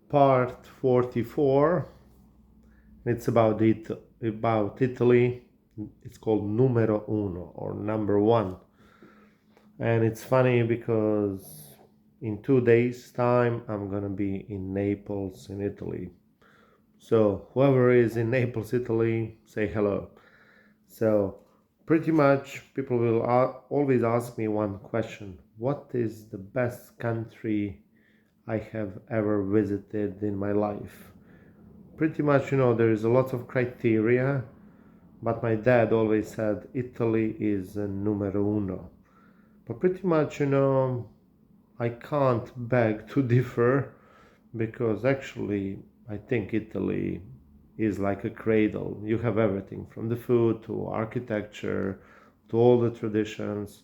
part 44. It's about Italy. It's called numero uno, or number one. And it's funny because in 2 days time I'm gonna be in Naples in Italy. So whoever is in Naples, Italy, say hello. So pretty much people will always ask me one question: what is the best country I have ever visited in my life? Pretty much, there is a lot of criteria, but my dad always said Italy is a numero uno. But pretty much, I can't beg to differ, because actually I think Italy is like a cradle. You have everything from the food to architecture to all the traditions.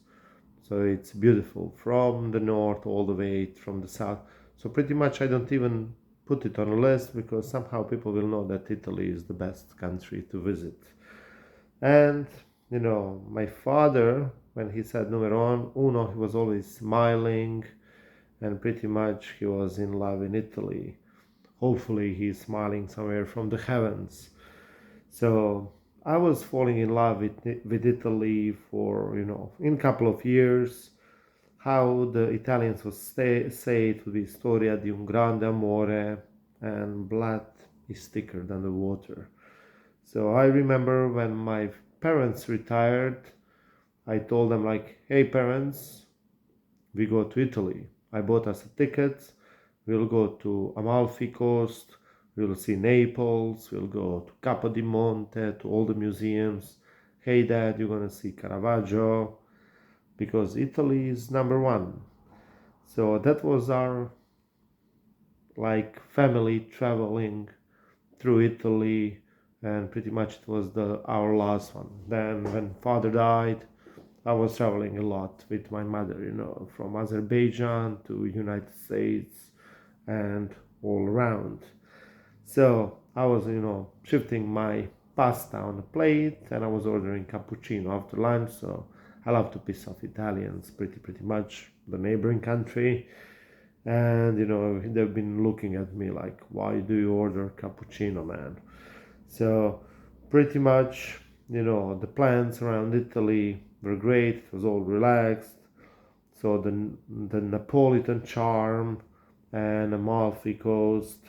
So it's beautiful from the north all the way from the south. So pretty much I don't even put it on a list, because somehow people will know that Italy is the best country to visit. And my father, when he said numero uno, he was always smiling, and pretty much he was in love in Italy. Hopefully he's smiling somewhere from the heavens. So I was falling in love with Italy for, in a couple of years. How the Italians would say it would be storia di un grande amore, and blood is thicker than the water. So I remember when my parents retired, I told them like, hey parents, we go to Italy. I bought us a ticket. We'll go to Amalfi Coast. We'll see Naples. We'll go to Capo di Monte, to all the museums. Hey dad, you're gonna see Caravaggio, because Italy is number one. So that was our like family traveling through Italy, and pretty much it was the our last one. Then when father died, I was traveling a lot with my mother, from Azerbaijan to United States and all around. So I was, shifting my pasta on a plate, and I was ordering cappuccino after lunch. So I love to piss off Italians pretty much, the neighboring country. And they've been looking at me like, why do you order cappuccino, man? So pretty much, the plans around Italy were great. It was all relaxed. So the Napolitan charm and Amalfi Coast,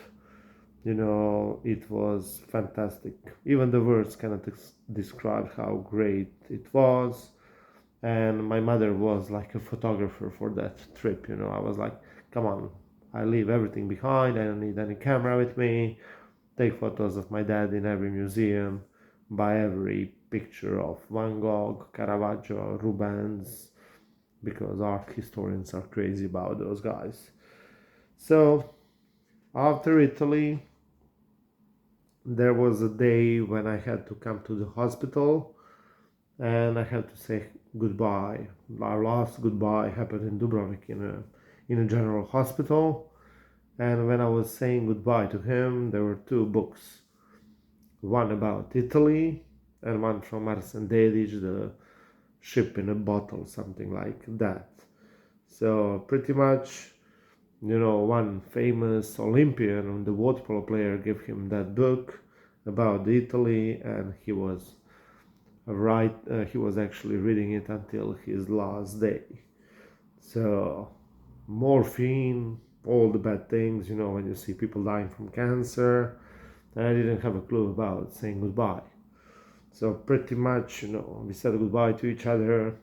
it was fantastic. Even the words cannot describe how great it was. And my mother was like a photographer for that trip. I was like, come on, I leave everything behind. I don't need any camera with me. Take photos of my dad in every museum, buy every picture of Van Gogh, Caravaggio, Rubens, because art historians are crazy about those guys. So after Italy, there was a day when I had to come to the hospital, and I had to say goodbye. Our last goodbye happened in Dubrovnik, in a general hospital. And when I was saying goodbye to him, there were two books, one about Italy and one from Arsene Dedic, the ship in a bottle, something like that. So pretty much, one famous Olympian, the water polo player, gave him that book about Italy, and he was actually reading it until his last day. So morphine, all the bad things, when you see people dying from cancer, and I didn't have a clue about saying goodbye. So pretty much, we said goodbye to each other.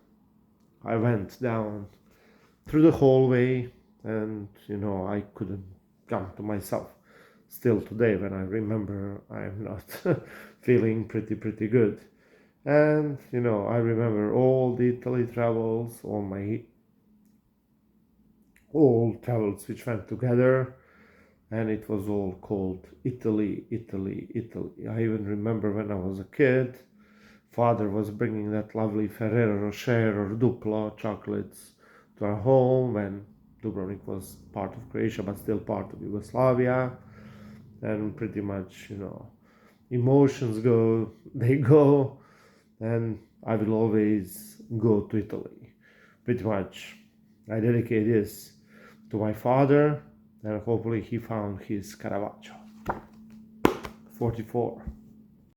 I went down through the hallway, and I couldn't come to myself. Still today, when I remember, I'm not feeling pretty good. And I remember all the Italy travels, all travels which went together, and it was all called Italy, Italy, Italy. I even remember when I was a kid, father was bringing that lovely Ferrero Rocher or Duplo chocolates to our home when Dubrovnik was part of Croatia but still part of Yugoslavia. And pretty much, emotions go, they go, and I will always go to Italy. Pretty much, I dedicate this to my father, and hopefully he found his Caravaggio. 44.